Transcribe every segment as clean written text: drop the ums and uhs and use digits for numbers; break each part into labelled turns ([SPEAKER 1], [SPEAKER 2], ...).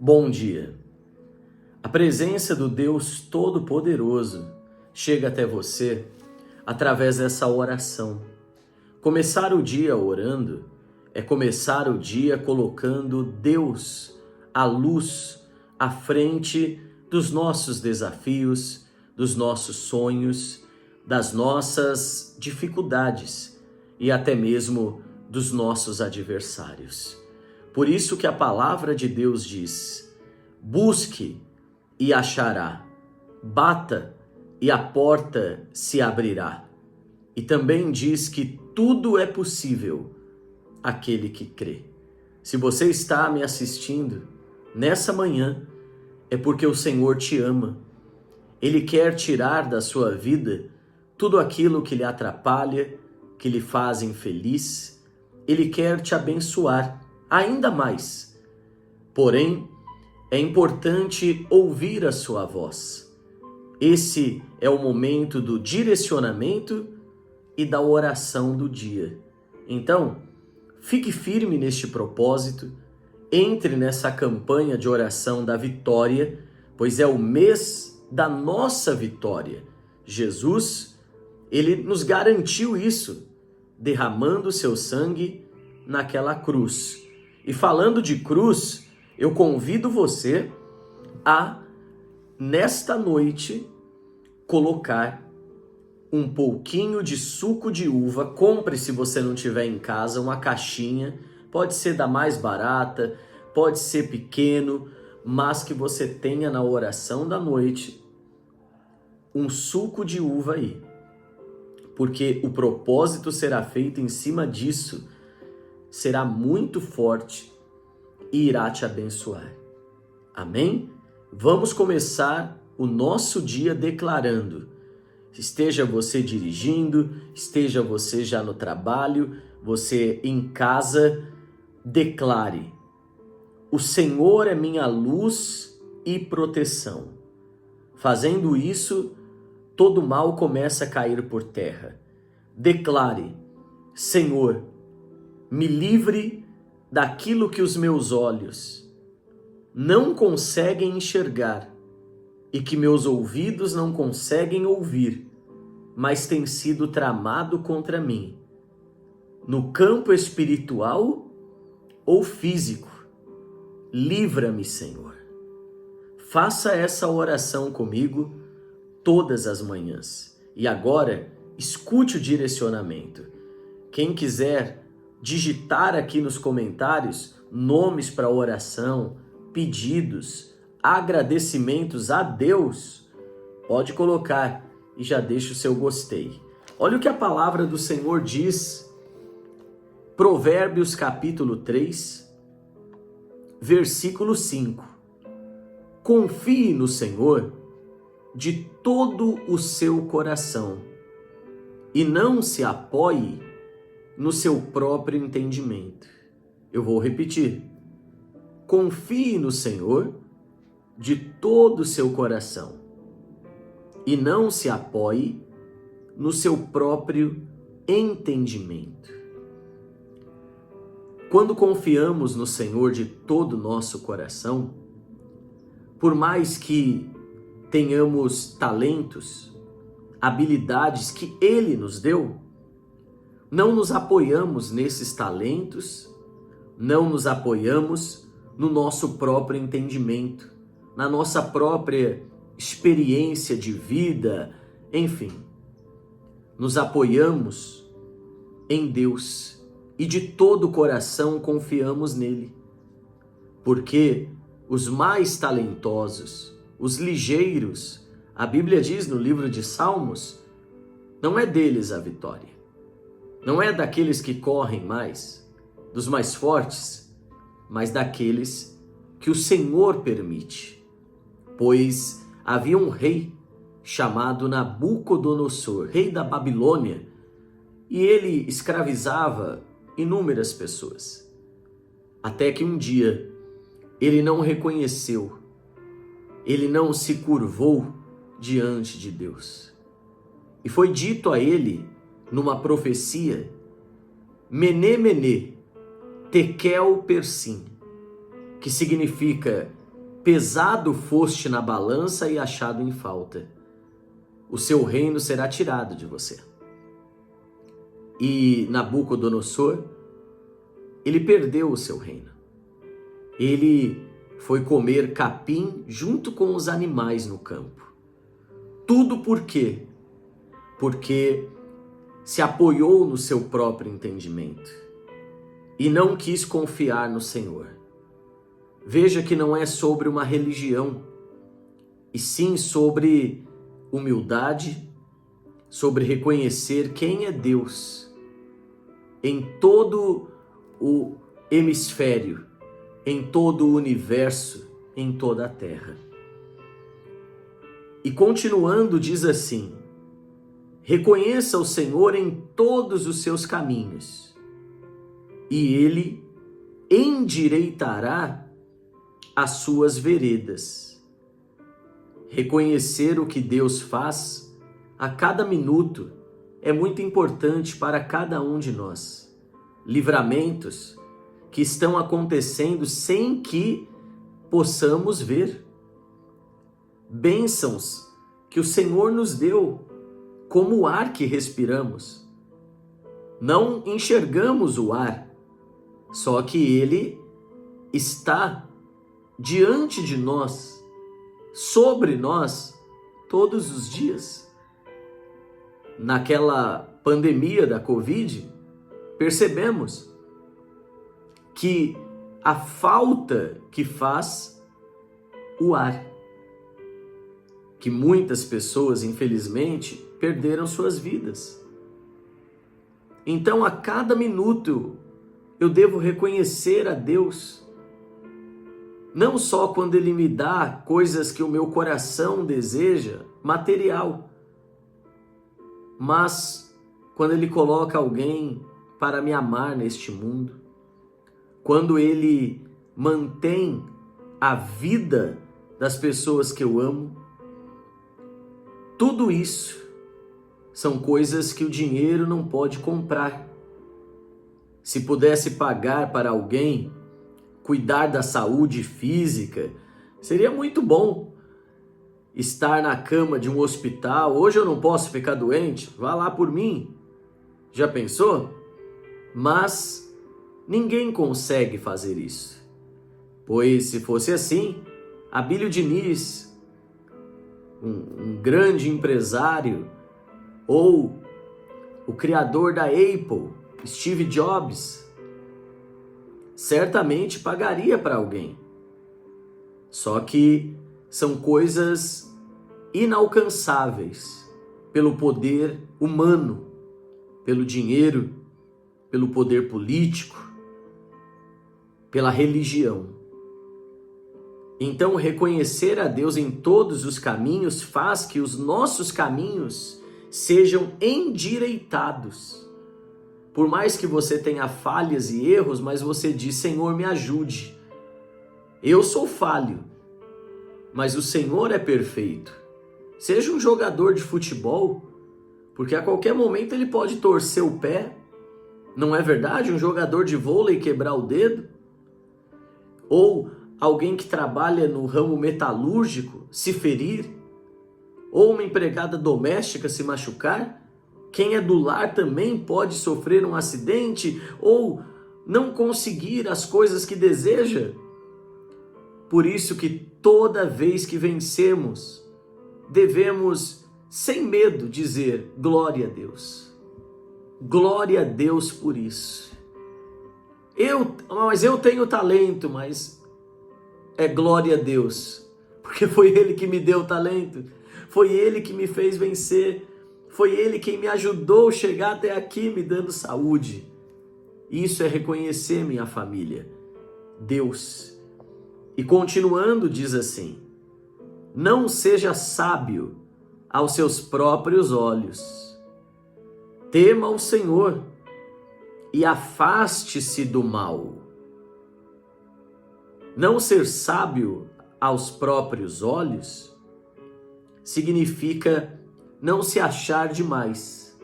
[SPEAKER 1] Bom dia. A presença do Deus Todo-Poderoso chega até você através dessa oração. Começar o dia orando é começar o dia colocando Deus, a luz, à frente dos nossos desafios, dos nossos sonhos, das nossas dificuldades e até mesmo dos nossos adversários. Por isso que a palavra de Deus diz: busque e achará, bata e a porta se abrirá. E também diz que tudo é possível àquele que crê. Se você está me assistindo nessa manhã, é porque o Senhor te ama. Ele quer tirar da sua vida tudo aquilo que lhe atrapalha, que lhe faz infeliz. Ele quer te abençoar ainda mais. Porém, é importante ouvir a sua voz. Esse é o momento do direcionamento e da oração do dia. Então, fique firme neste propósito, entre nessa campanha de oração da vitória, pois é o mês da nossa vitória. Jesus, ele nos garantiu isso, derramando seu sangue naquela cruz. E falando de cruz, eu convido você a, nesta noite, colocar um pouquinho de suco de uva. Compre, se você não tiver em casa, uma caixinha. Pode ser da mais barata, pode ser pequeno, mas que você tenha na oração da noite um suco de uva aí. Porque o propósito será feito em cima disso, será muito forte e irá te abençoar. Amém? Vamos começar o nosso dia declarando. Esteja você dirigindo, esteja você já no trabalho, você em casa, declare: o Senhor é minha luz e proteção. Fazendo isso, todo mal começa a cair por terra. Declare: Senhor, me livre daquilo que os meus olhos não conseguem enxergar e que meus ouvidos não conseguem ouvir, mas tem sido tramado contra mim, no campo espiritual ou físico. Livra-me, Senhor. Faça essa oração comigo todas as manhãs. E agora, escute o direcionamento. Quem quiser digitar aqui nos comentários nomes para oração, pedidos, agradecimentos a Deus, pode colocar e já deixa o seu gostei. Olha o que a palavra do Senhor diz, Provérbios capítulo 3, versículo 5. Confie no Senhor de todo o seu coração e não se apoie no seu próprio entendimento. Eu vou repetir. Confie no Senhor de todo o seu coração e não se apoie no seu próprio entendimento. Quando confiamos no Senhor de todo o nosso coração, por mais que tenhamos talentos, habilidades que Ele nos deu, não nos apoiamos nesses talentos, não nos apoiamos no nosso próprio entendimento, na nossa própria experiência de vida, enfim. Nos apoiamos em Deus e de todo o coração confiamos nele. Porque os mais talentosos, os ligeiros, a Bíblia diz no livro de Salmos, não é deles a vitória. Não é daqueles que correm mais, dos mais fortes, mas daqueles que o Senhor permite. Pois havia um rei chamado Nabucodonosor, rei da Babilônia, e ele escravizava inúmeras pessoas. Até que um dia ele não reconheceu, ele não se curvou diante de Deus. E foi dito a ele, numa profecia, Mené, Mené, Tekel Persim, que significa pesado foste na balança e achado em falta. O seu reino será tirado de você. E Nabucodonosor, ele perdeu o seu reino. Ele foi comer capim junto com os animais no campo. Tudo por quê? Porque se apoiou no seu próprio entendimento e não quis confiar no Senhor. Veja que não é sobre uma religião, e sim sobre humildade, sobre reconhecer quem é Deus em todo o hemisfério, em todo o universo, em toda a terra. E continuando diz assim: reconheça o Senhor em todos os seus caminhos, e Ele endireitará as suas veredas. Reconhecer o que Deus faz a cada minuto é muito importante para cada um de nós. Livramentos que estão acontecendo sem que possamos ver. Bênçãos que o Senhor nos deu, como o ar que respiramos. Não enxergamos o ar, só que ele está diante de nós, sobre nós, todos os dias. Naquela pandemia da Covid, percebemos que a falta que faz o ar, que muitas pessoas, infelizmente, perderam suas vidas. Então, a cada minuto, eu devo reconhecer a Deus, não só quando Ele me dá coisas que o meu coração deseja, material, mas quando Ele coloca alguém para me amar neste mundo, quando Ele mantém a vida das pessoas que eu amo. Tudo isso são coisas que o dinheiro não pode comprar. Se pudesse pagar para alguém cuidar da saúde física, seria muito bom. Estar na cama de um hospital, hoje eu não posso ficar doente, vá lá por mim. Já pensou? Mas ninguém consegue fazer isso. Pois se fosse assim, Abílio Diniz, um grande empresário, ou o criador da Apple, Steve Jobs, certamente pagaria para alguém. Só que são coisas inalcançáveis pelo poder humano, pelo dinheiro, pelo poder político, pela religião. Então, reconhecer a Deus em todos os caminhos faz que os nossos caminhos sejam endireitados. Por mais que você tenha falhas e erros, mas você diz: Senhor, me ajude. Eu sou falho, mas o Senhor é perfeito. Seja um jogador de futebol, porque a qualquer momento ele pode torcer o pé. Não é verdade? Um jogador de vôlei quebrar o dedo? Ou alguém que trabalha no ramo metalúrgico se ferir? Ou uma empregada doméstica se machucar? Quem é do lar também pode sofrer um acidente ou não conseguir as coisas que deseja. Por isso que toda vez que vencemos, devemos, sem medo, dizer: glória a Deus. Glória a Deus por isso. Mas eu tenho talento, mas é glória a Deus, porque foi Ele que me deu o talento, foi Ele que me fez vencer, foi Ele quem me ajudou a chegar até aqui, me dando saúde. Isso é reconhecer, minha família, Deus. E continuando diz assim: não seja sábio aos seus próprios olhos, tema o Senhor e afaste-se do mal. Não ser sábio aos próprios olhos significa não se achar demais,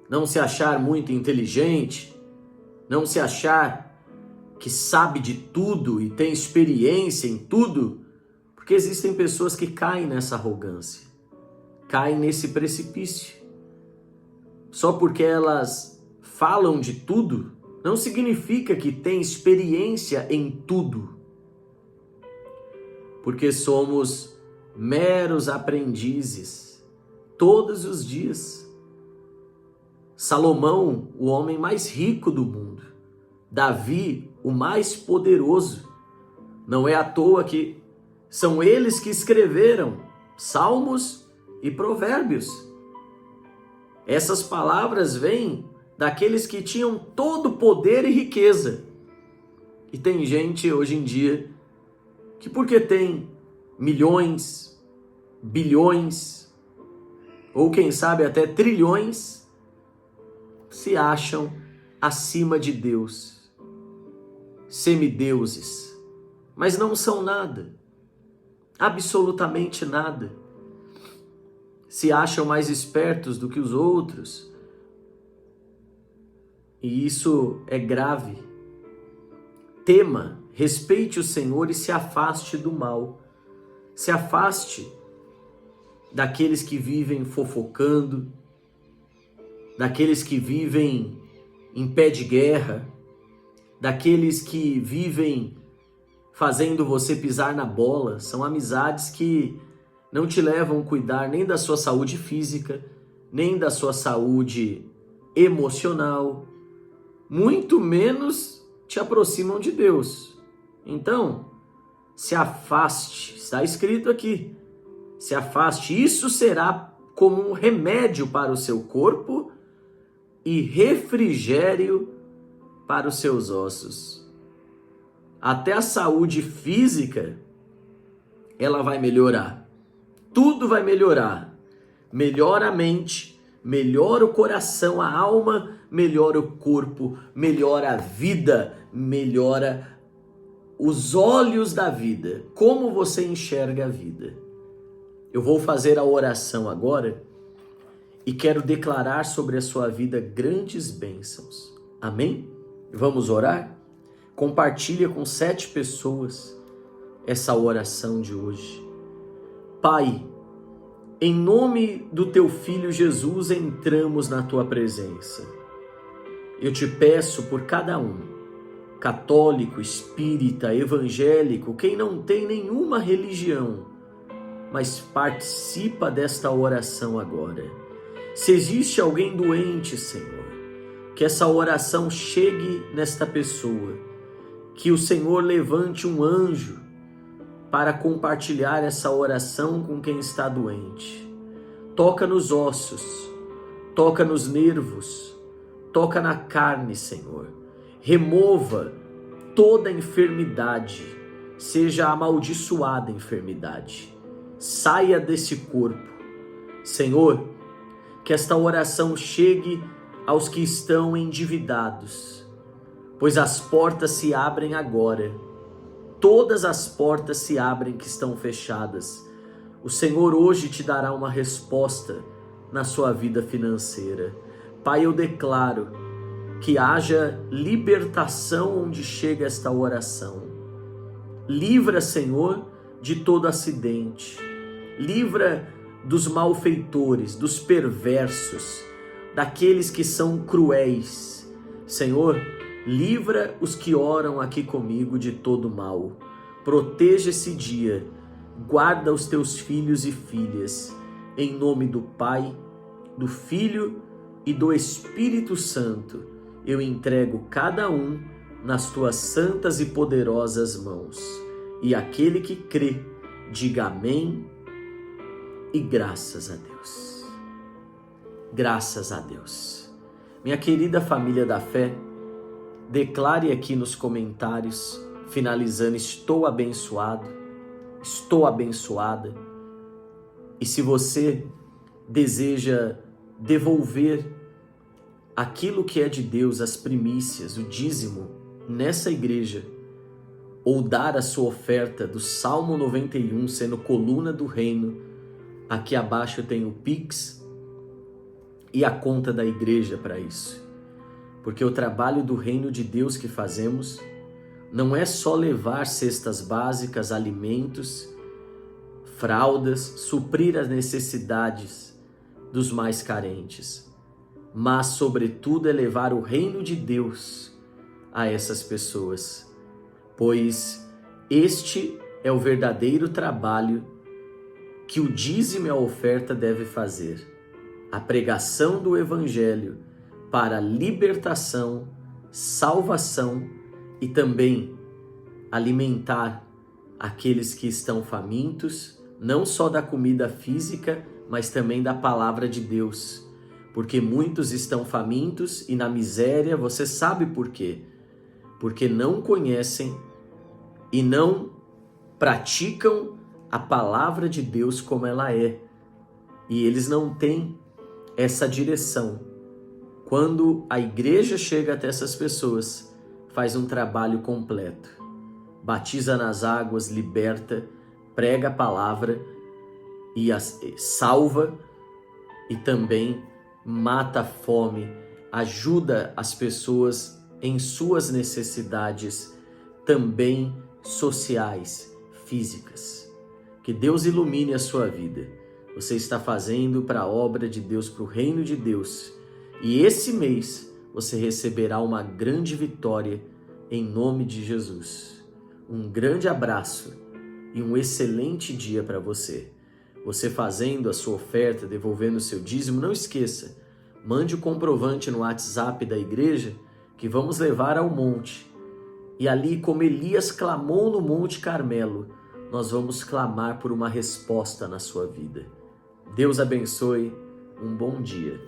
[SPEAKER 1] não se achar muito inteligente, não se achar que sabe de tudo e tem experiência em tudo, Porque existem pessoas que caem nessa arrogância, caem nesse precipício. Só porque elas falam de tudo, não significa que têm experiência em tudo. Porque somos meros aprendizes todos os dias. Salomão, o homem mais rico do mundo. Davi, o mais poderoso. Não é à toa que são eles que escreveram Salmos e Provérbios. Essas palavras vêm daqueles que tinham todo poder e riqueza. E tem gente hoje em dia que, porque tem milhões, bilhões, ou quem sabe até trilhões, se acham acima de Deus, semideuses, mas não são nada, absolutamente nada. Se acham mais espertos do que os outros, e isso é grave. Tema, respeite o Senhor e se afaste do mal. Se afaste daqueles que vivem fofocando, daqueles que vivem em pé de guerra, daqueles que vivem fazendo você pisar na bola. São amizades que não te levam a cuidar nem da sua saúde física, nem da sua saúde emocional, muito menos te aproximam de Deus. Então, se afaste, está escrito aqui, se afaste, isso será como um remédio para o seu corpo e refrigério para os seus ossos. Até a saúde física, ela vai melhorar. Tudo vai melhorar. Melhora a mente, melhora o coração, a alma, melhora o corpo, melhora a vida, melhora os olhos da vida. Como você enxerga a vida? Eu vou fazer a oração agora e quero declarar sobre a sua vida grandes bênçãos. Amém? Vamos orar? Compartilha com 7 pessoas essa oração de hoje. Pai, em nome do teu Filho Jesus, entramos na tua presença. Eu te peço por cada um, católico, espírita, evangélico, quem não tem nenhuma religião, mas participa desta oração agora. Se existe alguém doente, Senhor, que essa oração chegue nesta pessoa, que o Senhor levante um anjo para compartilhar essa oração com quem está doente. Toca nos ossos, toca nos nervos, toca na carne, Senhor. Remova toda enfermidade, seja amaldiçoada enfermidade. Saia desse corpo. Senhor, que esta oração chegue aos que estão endividados, pois as portas se abrem agora. Todas as portas se abrem que estão fechadas. O Senhor hoje te dará uma resposta na sua vida financeira. Pai, eu declaro que haja libertação onde chega esta oração. Livra, Senhor, de todo acidente. Livra dos malfeitores, dos perversos, daqueles que são cruéis. Senhor, livra os que oram aqui comigo de todo mal. Proteja esse dia. Guarda os teus filhos e filhas. Em nome do Pai, do Filho e do Espírito Santo, eu entrego cada um nas tuas santas e poderosas mãos. E aquele que crê, diga amém e graças a Deus. Graças a Deus. Minha querida família da fé, declare aqui nos comentários, finalizando, estou abençoado, estou abençoada. E se você deseja devolver aquilo que é de Deus, as primícias, o dízimo, nessa igreja, ou dar a sua oferta do Salmo 91, sendo coluna do reino, aqui abaixo tem o Pix e a conta da igreja para isso. Porque o trabalho do reino de Deus que fazemos não é só levar cestas básicas, alimentos, fraldas, suprir as necessidades dos mais carentes, mas, sobretudo, é levar o reino de Deus a essas pessoas, pois este é o verdadeiro trabalho que o dízimo e a oferta deve fazer: a pregação do Evangelho para libertação, salvação e também alimentar aqueles que estão famintos, não só da comida física, mas também da palavra de Deus. Porque muitos estão famintos e na miséria, você sabe por quê? Porque não conhecem e não praticam a palavra de Deus como ela é. E eles não têm essa direção. Quando a igreja chega até essas pessoas, faz um trabalho completo. Batiza nas águas, liberta, prega a palavra e as salva e também mata a fome, ajuda as pessoas em suas necessidades, também sociais, físicas. Que Deus ilumine a sua vida. Você está fazendo para a obra de Deus, para o reino de Deus. E esse mês você receberá uma grande vitória em nome de Jesus. Um grande abraço e um excelente dia para você. Você fazendo a sua oferta, devolvendo o seu dízimo, não esqueça, mande o comprovante no WhatsApp da igreja que vamos levar ao monte. E ali, como Elias clamou no Monte Carmelo, nós vamos clamar por uma resposta na sua vida. Deus abençoe, um bom dia.